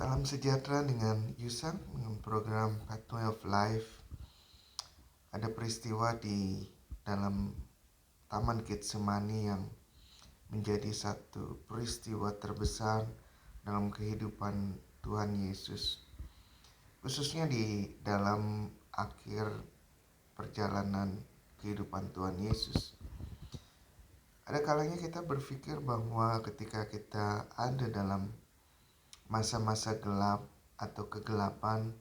Salam sejahtera dengan Yusak dengan program Pathway of Life. Ada peristiwa di dalam Taman Getsemani yang menjadi satu peristiwa terbesar dalam kehidupan Tuhan Yesus. Khususnya di dalam akhir perjalanan kehidupan Tuhan Yesus. Ada kalanya kita berpikir bahwa ketika kita ada dalam masa-masa gelap atau kegelapan,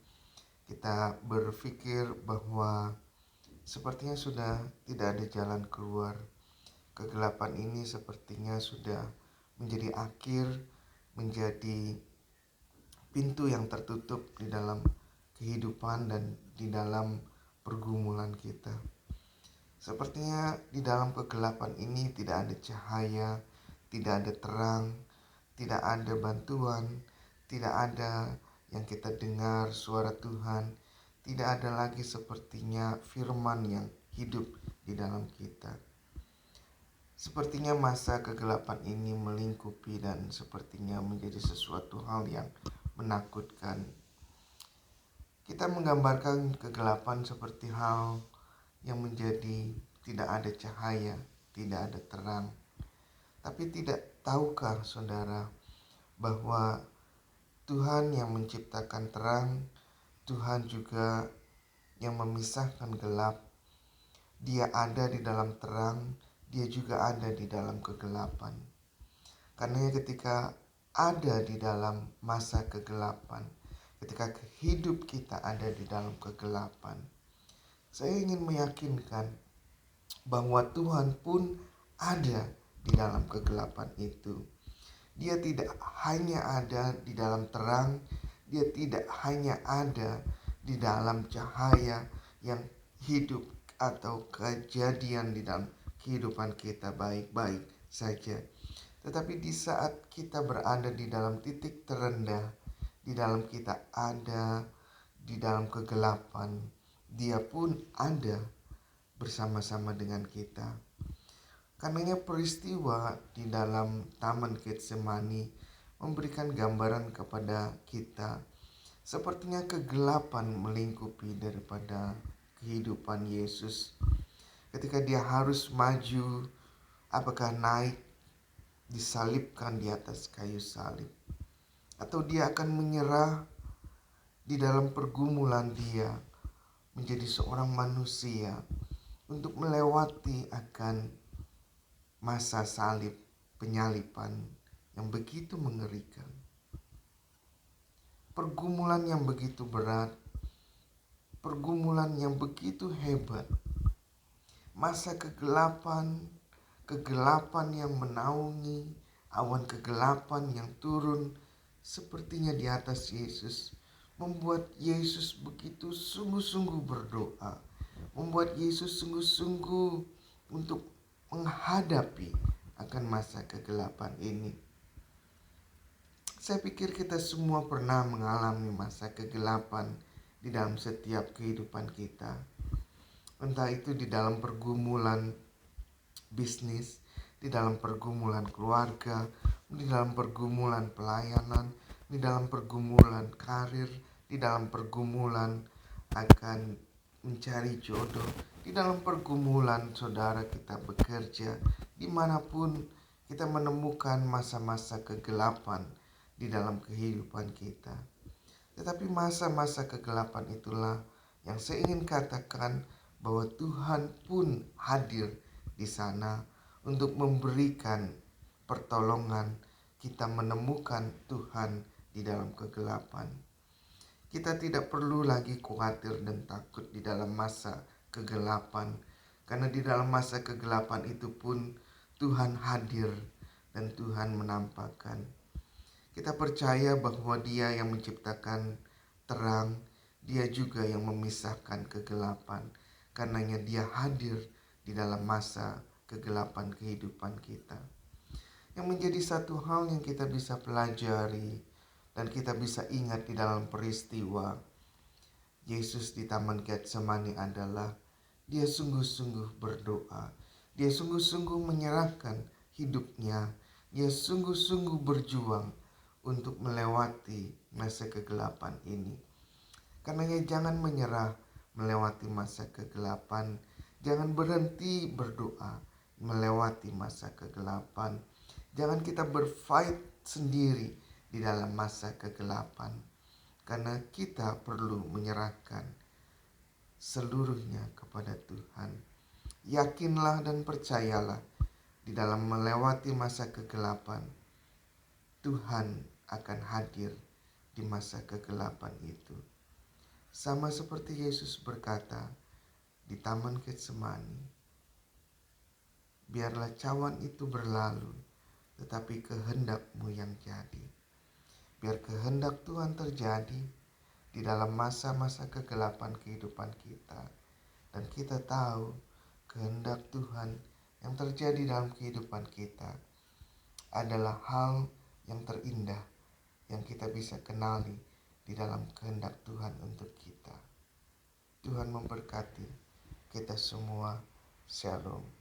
kita berpikir bahwa sepertinya sudah tidak ada jalan keluar. Kegelapan ini sepertinya sudah menjadi akhir, menjadi pintu yang tertutup di dalam kehidupan dan di dalam pergumulan kita. Sepertinya di dalam kegelapan ini tidak ada cahaya, tidak ada terang, tidak ada bantuan, tidak ada yang kita dengar suara Tuhan, tidak ada lagi sepertinya firman yang hidup di dalam kita. Sepertinya masa kegelapan ini melingkupi dan sepertinya menjadi sesuatu hal yang menakutkan. Kita menggambarkan kegelapan seperti hal yang menjadi tidak ada cahaya, tidak ada terang. Tapi tidak tahukah saudara bahwa Tuhan yang menciptakan terang, Tuhan juga yang memisahkan gelap. Dia ada di dalam terang, dia juga ada di dalam kegelapan. Karena ketika ada di dalam masa kegelapan, ketika hidup kita ada di dalam kegelapan, saya ingin meyakinkan bahwa Tuhan pun ada di dalam kegelapan itu. Dia tidak hanya ada di dalam terang, dia tidak hanya ada di dalam cahaya yang hidup atau kejadian di dalam kehidupan kita baik-baik saja. Tetapi di saat kita berada di dalam titik terendah, di dalam kita ada di dalam kegelapan, dia pun ada bersama-sama dengan kita. Karenanya peristiwa di dalam Taman Getsemani memberikan gambaran kepada kita. Sepertinya kegelapan melingkupi daripada kehidupan Yesus. Ketika dia harus maju, apakah naik, disalibkan di atas kayu salib, atau dia akan menyerah di dalam pergumulan dia menjadi seorang manusia untuk melewati akan masa salib, penyalipan yang begitu mengerikan. Pergumulan yang begitu berat, pergumulan yang begitu hebat. Masa kegelapan, kegelapan yang menaungi, awan kegelapan yang turun sepertinya di atas Yesus, membuat Yesus begitu sungguh-sungguh berdoa, membuat Yesus sungguh-sungguh untuk menghadapi akan masa kegelapan ini. Saya pikir kita semua pernah mengalami masa kegelapan di dalam setiap kehidupan kita. Entah itu di dalam pergumulan bisnis, di dalam pergumulan keluarga, di dalam pergumulan pelayanan, di dalam pergumulan karir, di dalam pergumulan akan mencari jodoh, di dalam pergumulan saudara kita bekerja, dimanapun kita menemukan masa-masa kegelapan di dalam kehidupan kita. Tetapi masa-masa kegelapan itulah yang saya ingin katakan bahwa Tuhan pun hadir di sana untuk memberikan pertolongan. Kita menemukan Tuhan di dalam kegelapan. Kita tidak perlu lagi khawatir dan takut di dalam masa kegelapan, karena di dalam masa kegelapan itu pun Tuhan hadir dan Tuhan menampakkan. Kita percaya bahwa Dia yang menciptakan terang, Dia juga yang memisahkan kegelapan. Karenanya Dia hadir di dalam masa kegelapan kehidupan kita. Yang menjadi satu hal yang kita bisa pelajari dan kita bisa ingat di dalam peristiwa Yesus di Taman Getsemani adalah dia sungguh-sungguh berdoa. Dia sungguh-sungguh menyerahkan hidupnya. Dia sungguh-sungguh berjuang untuk melewati masa kegelapan ini. Karenanya jangan menyerah melewati masa kegelapan. Jangan berhenti berdoa melewati masa kegelapan. Jangan kita berfight sendiri di dalam masa kegelapan. Karena kita perlu menyerahkan seluruhnya kepada Tuhan. Yakinlah dan percayalah di dalam melewati masa kegelapan, Tuhan akan hadir di masa kegelapan itu. Sama seperti Yesus berkata di Taman Getsemani, biarlah cawan itu berlalu, tetapi kehendak-Mu yang jadi. Biar kehendak Tuhan terjadi di dalam masa-masa kegelapan kehidupan kita. Dan kita tahu kehendak Tuhan yang terjadi dalam kehidupan kita adalah hal yang terindah yang kita bisa kenali di dalam kehendak Tuhan untuk kita. Tuhan memberkati kita semua. Shalom.